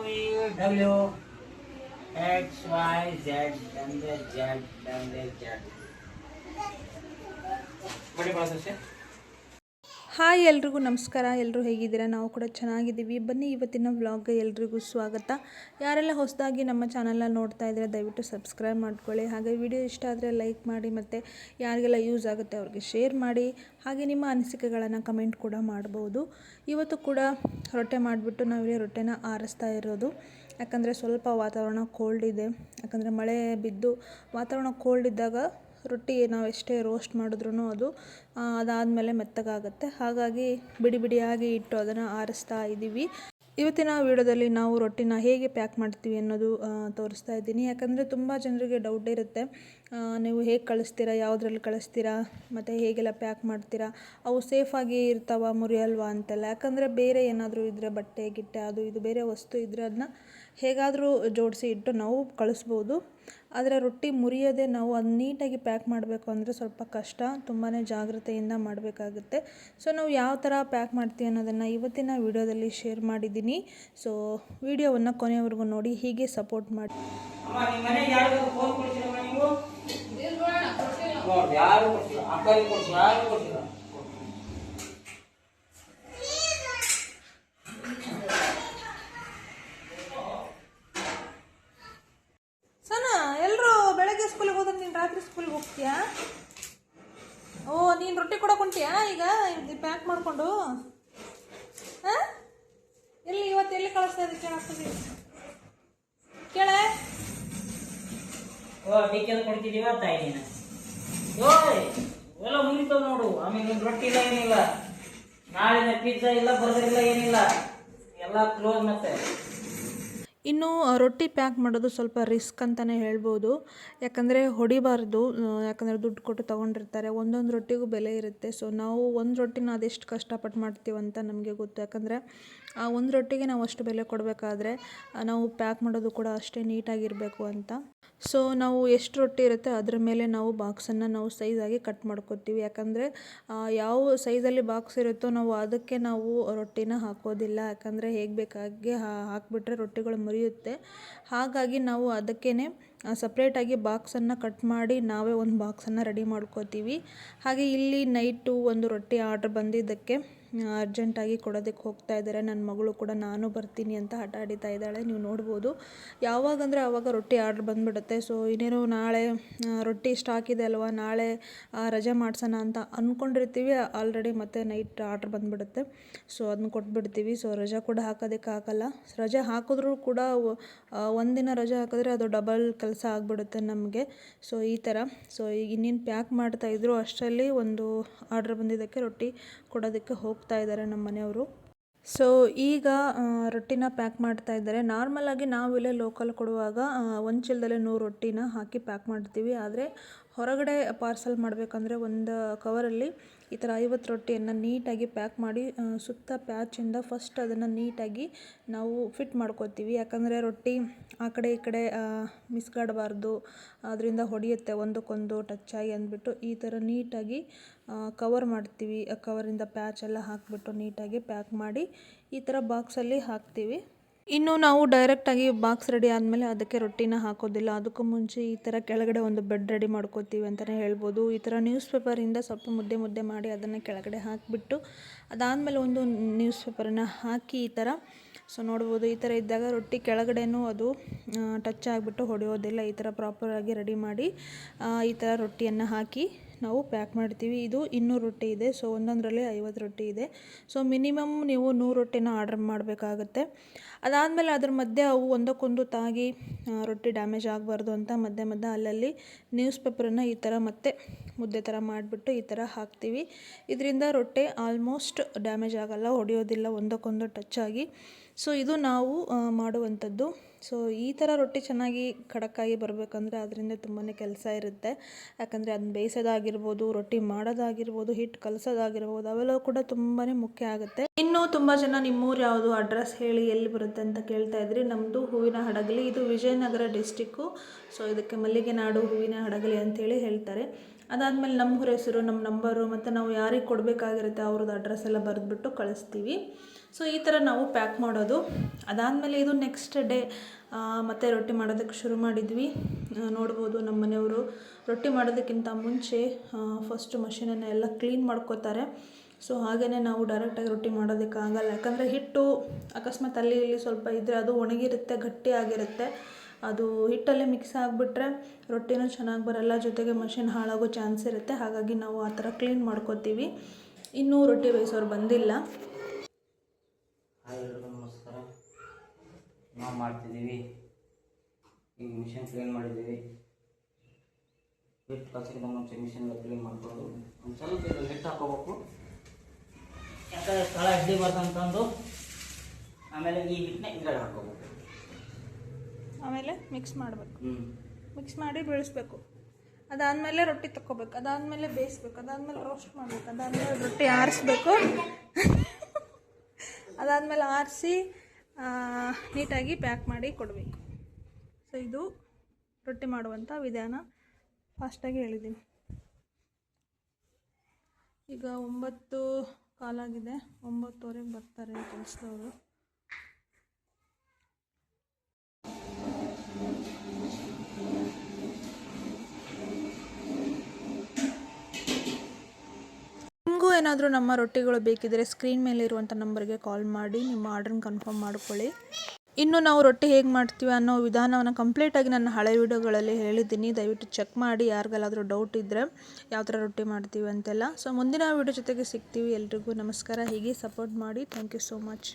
W X Y Z डंडे Z बड़ी बात है। ಹಾಯ್ ಎಲ್ರಿಗೂ ನಮಸ್ಕಾರ. ಎಲ್ಲರೂ ಹೇಗಿದ್ದೀರಾ? ನಾವು ಕೂಡ ಚೆನ್ನಾಗಿದ್ದೀವಿ. ಬನ್ನಿ ಇವತ್ತಿನ ವ್ಲಾಗ್ಗೆ ಎಲ್ರಿಗೂ ಸ್ವಾಗತ. ಯಾರೆಲ್ಲ ಹೊಸದಾಗಿ ನಮ್ಮ ಚಾನಲ್ನ ನೋಡ್ತಾ ಇದ್ದೀರಾ ದಯವಿಟ್ಟು ಸಬ್ಸ್ಕ್ರೈಬ್ ಮಾಡ್ಕೊಳ್ಳಿ. ಹಾಗೆ ವಿಡಿಯೋ ಇಷ್ಟ ಆದರೆ ಲೈಕ್ ಮಾಡಿ, ಮತ್ತು ಯಾರಿಗೆಲ್ಲ ಯೂಸ್ ಆಗುತ್ತೆ ಅವ್ರಿಗೆ ಶೇರ್ ಮಾಡಿ. ಹಾಗೆ ನಿಮ್ಮ ಅನಿಸಿಕೆಗಳನ್ನು ಕಮೆಂಟ್ ಕೂಡ ಮಾಡ್ಬೋದು. ಇವತ್ತು ಕೂಡ ರೊಟ್ಟೆ ಮಾಡಿಬಿಟ್ಟು ನಾವಿಲ್ಲಿ ರೊಟ್ಟೆನ ಆರಿಸ್ತಾ ಇರೋದು. ಯಾಕಂದರೆ ಸ್ವಲ್ಪ ವಾತಾವರಣ ಕೋಲ್ಡ್ ಇದೆ. ಯಾಕಂದರೆ ಮಳೆ ಬಿದ್ದು ವಾತಾವರಣ ಕೋಲ್ಡ್ ಇದ್ದಾಗ ರೊಟ್ಟಿ ನಾವು ಎಷ್ಟೇ ರೋಸ್ಟ್ ಮಾಡಿದ್ರೂ ಅದಾದಮೇಲೆ ಮೆತ್ತಗಾಗುತ್ತೆ. ಹಾಗಾಗಿ ಬಿಡಿ ಬಿಡಿಯಾಗಿ ಇಟ್ಟು ಅದನ್ನು ಆರಿಸ್ತಾ ಇದ್ದೀವಿ. ಇವತ್ತಿನ ವಿಡಿಯೋದಲ್ಲಿ ನಾವು ರೊಟ್ಟಿನ ಹೇಗೆ ಪ್ಯಾಕ್ ಮಾಡ್ತೀವಿ ಅನ್ನೋದು ತೋರಿಸ್ತಾ ಇದ್ದೀನಿ. ಯಾಕಂದರೆ ತುಂಬ ಜನರಿಗೆ ಡೌಟ್ ಇರುತ್ತೆ, ನೀವು ಹೇಗೆ ಕಳಿಸ್ತೀರಾ, ಯಾವುದ್ರಲ್ಲಿ ಕಳಿಸ್ತೀರಾ, ಮತ್ತು ಹೇಗೆಲ್ಲ ಪ್ಯಾಕ್ ಮಾಡ್ತೀರಾ, ಅವು ಸೇಫಾಗಿ ಇರ್ತಾವ, ಮುರಿಯಲ್ವಾ ಅಂತೆಲ್ಲ. ಯಾಕಂದರೆ ಬೇರೆ ಏನಾದರೂ ಇದ್ದರೆ ಬಟ್ಟೆ ಗಿಟ್ಟೆ ಅದು ಇದು ಬೇರೆ ವಸ್ತು ಇದ್ದರೆ ಅದನ್ನ ಹೇಗಾದರೂ ಜೋಡಿಸಿ ಇಟ್ಟು ನಾವು ಕಳಿಸ್ಬೋದು. ಆದರೆ ರೊಟ್ಟಿ ಮುರಿಯೋದೇ ನಾವು ಅದು ನೀಟಾಗಿ ಪ್ಯಾಕ್ ಮಾಡಬೇಕು ಅಂದರೆ ಸ್ವಲ್ಪ ಕಷ್ಟ, ತುಂಬಾ ಜಾಗ್ರತೆಯಿಂದ ಮಾಡಬೇಕಾಗುತ್ತೆ. ಸೊ ನಾವು ಯಾವ ಥರ ಪ್ಯಾಕ್ ಮಾಡ್ತೀವಿ ಅನ್ನೋದನ್ನು ಇವತ್ತಿನ ವಿಡಿಯೋದಲ್ಲಿ ಶೇರ್ ಮಾಡಿದ್ದೀನಿ. ಸೊ ವಿಡಿಯೋವನ್ನು ಕೊನೆಯವರೆಗೂ ನೋಡಿ, ಹೀಗೆ ಸಪೋರ್ಟ್ ಮಾಡಿ. ಸನಾ, ಎಲ್ಲರೂ ಬೆಳಗ್ಗೆ ಸ್ಕೂಲಿಗೆ ಹೋದ್ರೆ ನೀನು ರಾತ್ರಿ ಸ್ಕೂಲಿಗೆ ಹೋಗ್ತೀಯಾ? ಓ, ನೀನು ರೊಟ್ಟಿ ಕೊಡೋಕೊಂತೀಯಾ ಈಗ ಪ್ಯಾಕ್ ಮಾಡಿಕೊಂಡು? ಹಾಂ, ಎಲ್ಲಿ ಇವತ್ತು ಎಲ್ಲಿ ಕಳಿಸ್ತಾ ಇದ್ದೀವಿ ಕೇಳಾಗ್ತದೆ? ಕೇಳೆ ಕೊಡ್ತಿದ್ದೀವ ತಾಯಿ ಎಲ್ಲ ಮುಗಿತಾವ ನೋಡು. ಆಮೇಲೆ ರೊಟ್ಟಿ ಇಲ್ಲ, ಏನಿಲ್ಲ. ನಾಳೆ ಪಿಜ್ಜಾ ಇಲ್ಲ, ಬರ್ಗರ್ ಇಲ್ಲ, ಏನಿಲ್ಲ, ಎಲ್ಲ ಕ್ಲೋಸ್. ಮತ್ತೆ ಇನ್ನು ರೊಟ್ಟಿ ಪ್ಯಾಕ್ ಮಾಡೋದು ಸ್ವಲ್ಪ ರಿಸ್ಕ್ ಅಂತಲೇ ಹೇಳ್ಬೋದು. ಯಾಕಂದರೆ ಹೊಡಿಬಾರ್ದು, ಯಾಕಂದರೆ ದುಡ್ಡು ಕೊಟ್ಟು ತೊಗೊಂಡಿರ್ತಾರೆ. ಒಂದೊಂದು ರೊಟ್ಟಿಗೂ ಬೆಲೆ ಇರುತ್ತೆ. ಸೊ ನಾವು ಒಂದು ರೊಟ್ಟಿನ ಅದೆಷ್ಟು ಕಷ್ಟಪಟ್ಟು ಮಾಡ್ತೀವಂತ ನಮಗೆ ಗೊತ್ತು. ಯಾಕಂದರೆ ಆ ಒಂದು ರೊಟ್ಟಿಗೆ ನಾವು ಅಷ್ಟು ಬೆಲೆ ಕೊಡಬೇಕಾದ್ರೆ ನಾವು ಪ್ಯಾಕ್ ಮಾಡೋದು ಕೂಡ ಅಷ್ಟೇ ನೀಟಾಗಿರಬೇಕು ಅಂತ. ಸೊ ನಾವು ಎಷ್ಟು ರೊಟ್ಟಿ ಇರುತ್ತೆ ಅದರ ಮೇಲೆ ನಾವು ಬಾಕ್ಸನ್ನು ನಾವು ಸೈಜಾಗಿ ಕಟ್ ಮಾಡ್ಕೊತೀವಿ. ಯಾಕಂದರೆ ಯಾವ ಸೈಜಲ್ಲಿ ಬಾಕ್ಸ್ ಇರುತ್ತೋ ನಾವು ಅದಕ್ಕೆ ನಾವು ರೊಟ್ಟಿನ ಹಾಕೋದಿಲ್ಲ. ಯಾಕಂದರೆ ಹೇಗೆ ಬೇಕಾಗಿ ಹಾಕಿಬಿಟ್ರೆ ರೊಟ್ಟಿಗಳು ಮುರಿಯುತ್ತೆ. ಹಾಗಾಗಿ ನಾವು ಅದಕ್ಕೇ ಸಪ್ರೇಟಾಗಿ ಬಾಕ್ಸನ್ನು ಕಟ್ ಮಾಡಿ ನಾವೇ ಒಂದು ಬಾಕ್ಸನ್ನು ರೆಡಿ ಮಾಡ್ಕೋತೀವಿ. ಹಾಗೆ ಇಲ್ಲಿ ನೈಟು ಒಂದು ರೊಟ್ಟಿ ಆರ್ಡ್ರ್ ಬಂದಿದ್ದಕ್ಕೆ ಅರ್ಜೆಂಟಾಗಿ ಕೊಡೋದಕ್ಕೆ ಹೋಗ್ತಾ ಇದ್ದಾರೆ. ನನ್ನ ಮಗಳು ಕೂಡ ನಾನು ಬರ್ತೀನಿ ಅಂತ ಹಠ ಹಿಡಿತಾ ಇದ್ದಾಳೆ. ನೀವು ನೋಡ್ಬೋದು, ಯಾವಾಗಂದರೆ ಆವಾಗ ರೊಟ್ಟಿ ಆರ್ಡ್ರ್ ಬಂದುಬಿಡುತ್ತೆ. ಸೊ ಇನ್ನೇನು ನಾಳೆ ರೊಟ್ಟಿ ಸ್ಟಾಕ್ ಇದೆ ಅಲ್ವಾ, ನಾಳೆ ರಜೆ ಮಾಡಿಸೋಣ ಅಂತ ಅಂದ್ಕೊಂಡಿರ್ತೀವಿ. ಆಲ್ರೆಡಿ ಮತ್ತೆ ನೈಟ್ ಆರ್ಡ್ರ್ ಬಂದುಬಿಡುತ್ತೆ. ಸೊ ಅದನ್ನ ಕೊಟ್ಬಿಡ್ತೀವಿ. ಸೊ ರಜೆ ಕೂಡ ಹಾಕೋದಕ್ಕೆ ಆಗಲ್ಲ. ರಜೆ ಹಾಕಿದ್ರೂ ಕೂಡ ಒಂದಿನ ರಜೆ ಹಾಕಿದ್ರೆ ಅದು ಡಬಲ್ ಕೆಲಸ ಆಗಿಬಿಡುತ್ತೆ ನಮಗೆ. ಸೊ ಈ ಥರ. ಸೊ ಈಗ ಇನ್ನೇನು ಪ್ಯಾಕ್ ಮಾಡ್ತಾಯಿದ್ರು ಅಷ್ಟರಲ್ಲಿ ಒಂದು ಆರ್ಡ್ರ್ ಬಂದಿದ್ದಕ್ಕೆ ರೊಟ್ಟಿ ಕೊಡೋದಕ್ಕೆ ಹೋಗ್ತಾ ಇದ್ದಾರೆ ನಮ್ಮ ಮನೆಯವರು. ಸೊ ಈಗ ರೊಟ್ಟಿನ ಪ್ಯಾಕ್ ಮಾಡ್ತಾ ಇದ್ದಾರೆ. ನಾರ್ಮಲಾಗಿ ನಾವು ಇಲ್ಲೇ ಲೋಕಲ್ ಕೊಡುವಾಗ ಒಂದು ಚೀಲದಲ್ಲೇ 100 ರೊಟ್ಟಿನ ಹಾಕಿ ಪ್ಯಾಕ್ ಮಾಡ್ತೀವಿ. ಆದರೆ ಹೊರಗಡೆ ಪಾರ್ಸಲ್ ಮಾಡಬೇಕಂದ್ರೆ ಒಂದು ಕವರಲ್ಲಿ ಈ ಥರ 50 ರೊಟ್ಟಿಯನ್ನು ನೀಟಾಗಿ ಪ್ಯಾಕ್ ಮಾಡಿ ಸುತ್ತ ಪ್ಯಾಚಿಂದ ಫಸ್ಟ್ ಅದನ್ನು ನೀಟಾಗಿ ನಾವು ಫಿಟ್ ಮಾಡ್ಕೋತೀವಿ. ಯಾಕಂದರೆ ರೊಟ್ಟಿ ಆ ಕಡೆ ಈ ಕಡೆ ಮಿಸ್ಗಾಡಬಾರ್ದು, ಅದರಿಂದ ಹೊಡೆಯುತ್ತೆ ಒಂದಕ್ಕೊಂದು ಟಚ್ ಆಗಿ ಅಂದ್ಬಿಟ್ಟು ಈ ಥರ ನೀಟಾಗಿ ಕವರ್ ಮಾಡ್ತೀವಿ. ಕವರಿಂದ ಪ್ಯಾಚ್ ಎಲ್ಲ ಹಾಕಿಬಿಟ್ಟು ನೀಟಾಗಿ ಪ್ಯಾಕ್ ಮಾಡಿ ಈ ಥರ ಬಾಕ್ಸಲ್ಲಿ ಹಾಕ್ತೀವಿ. ಇನ್ನು ನಾವು ಡೈರೆಕ್ಟಾಗಿ ಬಾಕ್ಸ್ ರೆಡಿ ಆದಮೇಲೆ ಅದಕ್ಕೆ ರೊಟ್ಟಿನ ಹಾಕೋದಿಲ್ಲ. ಅದಕ್ಕೂ ಮುಂಚೆ ಈ ಥರ ಕೆಳಗಡೆ ಒಂದು ಬೆಡ್ ರೆಡಿ ಮಾಡ್ಕೋತೀವಿ ಅಂತಲೇ ಹೇಳ್ಬೋದು. ಈ ಥರ ನ್ಯೂಸ್ ಪೇಪರಿಂದ ಸ್ವಲ್ಪ ಮುದ್ದೆ ಮಾಡಿ ಅದನ್ನು ಕೆಳಗಡೆ ಹಾಕಿಬಿಟ್ಟು ಅದಾದಮೇಲೆ ಒಂದು ನ್ಯೂಸ್ ಪೇಪರನ್ನು ಹಾಕಿ ಈ ಥರ. ಸೊ ನೋಡ್ಬೋದು, ಈ ಥರ ಇದ್ದಾಗ ರೊಟ್ಟಿ ಕೆಳಗಡೆನೂ ಅದು ಟಚ್ ಆಗಿಬಿಟ್ಟು ಹೊಡೆಯೋದಿಲ್ಲ. ಈ ಥರ ಪ್ರಾಪರಾಗಿ ರೆಡಿ ಮಾಡಿ ಈ ಥರ ರೊಟ್ಟಿಯನ್ನು ಹಾಕಿ ನಾವು ಪ್ಯಾಕ್ ಮಾಡ್ತೀವಿ. ಇದು 200 ರೊಟ್ಟಿ ಇದೆ. ಸೊ ಒಂದೊಂದರಲ್ಲಿ 50 ರೊಟ್ಟಿ ಇದೆ. ಸೊ ಮಿನಿಮಮ್ ನೀವು 100 ರೊಟ್ಟಿನ ಆರ್ಡರ್ ಮಾಡಬೇಕಾಗತ್ತೆ. ಅದಾದಮೇಲೆ ಅದ್ರ ಮಧ್ಯೆ ಅವು ಒಂದಕ್ಕೊಂದು ತಾಗಿ ರೊಟ್ಟಿ ಡ್ಯಾಮೇಜ್ ಆಗಬಾರ್ದು ಅಂತ ಮಧ್ಯೆ ಅಲ್ಲಲ್ಲಿ ನ್ಯೂಸ್ ಪೇಪರನ್ನು ಈ ಥರ ಮತ್ತೆ ಮುದ್ದೆ ಥರ ಮಾಡಿಬಿಟ್ಟು ಈ ಥರ ಹಾಕ್ತೀವಿ. ಇದರಿಂದ ರೊಟ್ಟಿ ಆಲ್ಮೋಸ್ಟ್ ಡ್ಯಾಮೇಜ್ ಆಗೋಲ್ಲ, ಹೊಡೆಯೋದಿಲ್ಲ ಒಂದಕ್ಕೊಂದು ಟಚ್ ಆಗಿ. ಸೊ ಇದು ನಾವು ಮಾಡುವಂಥದ್ದು. ಸೊ ಈ ಥರ ರೊಟ್ಟಿ ಚೆನ್ನಾಗಿ ಖಡಕ್ಕಾಗಿ ಬರಬೇಕಂದ್ರೆ ಅದರಿಂದ ತುಂಬಾ ಕೆಲಸ ಇರುತ್ತೆ. ಯಾಕಂದರೆ ಅದನ್ನ ಬೇಯಿಸೋದಾಗಿರ್ಬೋದು, ರೊಟ್ಟಿ ಮಾಡೋದಾಗಿರ್ಬೋದು, ಹಿಟ್ಟು ಕಲಸೋದಾಗಿರ್ಬೋದು, ಅವೆಲ್ಲವೂ ಕೂಡ ತುಂಬಾ ಮುಖ್ಯ ಆಗುತ್ತೆ. ಇನ್ನು ತುಂಬ ಜನ ನಿಮ್ಮೂರು ಯಾವುದು, ಅಡ್ರೆಸ್ ಹೇಳಿ ಎಲ್ಲಿ ಬರುತ್ತೆ ಅಂತ ಕೇಳ್ತಾ ಇದ್ರಿ. ನಮ್ಮದು ಹೂವಿನ ಹಡಗಲಿ, ಇದು ವಿಜಯನಗರ ಡಿಸ್ಟಿಕ್ಕು. ಸೊ ಇದಕ್ಕೆ ಮಲ್ಲಿಗೆ ನಾಡು ಹೂವಿನ ಹಡಗಲಿ ಅಂತೇಳಿ ಹೇಳ್ತಾರೆ. ಅದಾದಮೇಲೆ ನಮ್ಮ ಹೆಸರು, ನಮ್ಮ ನಂಬರು ಮತ್ತು ನಾವು ಯಾರಿಗೆ ಕೊಡಬೇಕಾಗಿರುತ್ತೆ ಅವ್ರದ್ದು ಅಡ್ರೆಸ್ ಎಲ್ಲ ಬರೆದ್ಬಿಟ್ಟು ಕಳಿಸ್ತೀವಿ. ಸೊ ಈ ಥರ ನಾವು ಪ್ಯಾಕ್ ಮಾಡೋದು. ಅದಾದಮೇಲೆ ಇದು ನೆಕ್ಸ್ಟ್ ಡೇ ಮತ್ತೆ ರೊಟ್ಟಿ ಮಾಡೋದಕ್ಕೆ ಶುರು ಮಾಡಿದ್ವಿ. ನೋಡ್ಬೋದು ನಮ್ಮ ಮನೆಯವರು ರೊಟ್ಟಿ ಮಾಡೋದಕ್ಕಿಂತ ಮುಂಚೆ ಫಸ್ಟು ಮಷೀನನ್ನು ಎಲ್ಲ ಕ್ಲೀನ್ ಮಾಡ್ಕೋತಾರೆ. ಸೊ ಹಾಗೆಯೇ ನಾವು ಡೈರೆಕ್ಟಾಗಿ ರೊಟ್ಟಿ ಮಾಡೋದಕ್ಕಾಗಲ್ಲ, ಯಾಕಂದರೆ ಹಿಟ್ಟು ಅಕಸ್ಮಾತ್ ಅಲ್ಲಿ ಇಲ್ಲಿ ಸ್ವಲ್ಪ ಇದ್ದರೆ ಅದು ಒಣಗಿರುತ್ತೆ, ಗಟ್ಟಿಯಾಗಿರುತ್ತೆ. ಅದು ಹಿಟ್ಟಲ್ಲೇ ಮಿಕ್ಸ್ ಆಗಿಬಿಟ್ರೆ ರೊಟ್ಟಿನೂ ಚೆನ್ನಾಗಿ ಬರಲ್ಲ, ಜೊತೆಗೆ ಮಷಿನ್ ಹಾಳಾಗೋ ಚಾನ್ಸ್ ಇರುತ್ತೆ. ಹಾಗಾಗಿ ನಾವು ಆ ಥರ ಕ್ಲೀನ್ ಮಾಡ್ಕೋತೀವಿ. ಇನ್ನೂ ರೊಟ್ಟಿ ಬೇಯಿಸೋರು ಬಂದಿಲ್ಲ. ಹಾಯ್ ಎಲ್ರಿಗೂ ನಮಸ್ಕಾರ. ನಾವು ಮಾಡ್ತಿದ್ದೀವಿ, ಈಗ ಮಿಷನ್ ಕ್ಲೀನ್ ಮಾಡಿದ್ದೀವಿ. ಹಿಟ್ಟು ಕಸಕ್ಕಿಂತ ಮುಂಚೆ ಮಿಷನ್ಗೆ ಕ್ಲೀನ್ ಮಾಡ್ಕೊಳ್ಳೋದು. ಒಂದು ಸ್ವಲ್ಪ ಇದು ಹಿಟ್ಟು ಹಾಕೋಬೇಕು, ಯಾಕಂದರೆ ಸ್ಥಳ ಅಡ್ಡಿ ಬರ್ತಂತಂದು. ಆಮೇಲೆ ಈ ಹಿಟ್ಟನ್ನ ಇದ್ರಾಗ ಹಾಕೋಬೇಕು, ಆಮೇಲೆ ಮಿಕ್ಸ್ ಮಾಡಬೇಕು. ಮಿಕ್ಸ್ ಮಾಡಿ ಬೆಳೆಸ್ಬೇಕು. ಅದಾದಮೇಲೆ ರೊಟ್ಟಿ ತಕ್ಕೋಬೇಕು, ಅದಾದಮೇಲೆ ಬೇಯಿಸ್ಬೇಕು, ಅದಾದಮೇಲೆ ರೋಸ್ಟ್ ಮಾಡಬೇಕು, ಅದಾದಮೇಲೆ ರೊಟ್ಟಿ ಆರಿಸ್ಬೇಕು. ಅದಾದಮೇಲೆ ಆರಿಸಿ ನೀಟಾಗಿ ಪ್ಯಾಕ್ ಮಾಡಿ ಕೊಡಬೇಕು. ಸೊ ಇದು ರೊಟ್ಟಿ ಮಾಡುವಂಥ ವಿಧಾನ. ಫಾಸ್ಟಾಗಿ ಹೇಳಿದ್ದೀನಿ. ಈಗ 9:15 9:00 ಬರ್ತಾರೆ ಕೆಲಸದವರು. ನಿಮಗೂ ಏನಾದರೂ ನಮ್ಮ ರೊಟ್ಟಿಗಳು ಬೇಕಿದ್ದರೆ ಸ್ಕ್ರೀನ್ ಮೇಲೆ ಇರುವಂಥ ನಂಬರ್ಗೆ ಕಾಲ್ ಮಾಡಿ ನಿಮ್ಮ ಆರ್ಡ್ರನ್ನ ಕನ್ಫರ್ಮ್ ಮಾಡ್ಕೊಳ್ಳಿ. ಇನ್ನು ನಾವು ರೊಟ್ಟಿ ಹೇಗೆ ಮಾಡ್ತೀವಿ ಅನ್ನೋ ವಿಧಾನವನ್ನು ಕಂಪ್ಲೀಟಾಗಿ ನನ್ನ ಹಳೆ ವೀಡಿಯೋಗಳಲ್ಲಿ ಹೇಳಿದ್ದೀನಿ. ದಯವಿಟ್ಟು ಚೆಕ್ ಮಾಡಿ, ಯಾರಿಗೆಲ್ಲಾದರೂ ಡೌಟ್ ಇದ್ದರೆ ಯಾವ ಥರ ರೊಟ್ಟಿ ಮಾಡ್ತೀವಿ ಅಂತೆಲ್ಲ. ಸೊ ಮುಂದಿನ ವೀಡಿಯೋ ಜೊತೆಗೆ ಸಿಗ್ತೀವಿ. ಎಲ್ರಿಗೂ ನಮಸ್ಕಾರ. ಹೀಗೆ ಸಪೋರ್ಟ್ ಮಾಡಿ. Thank you so much.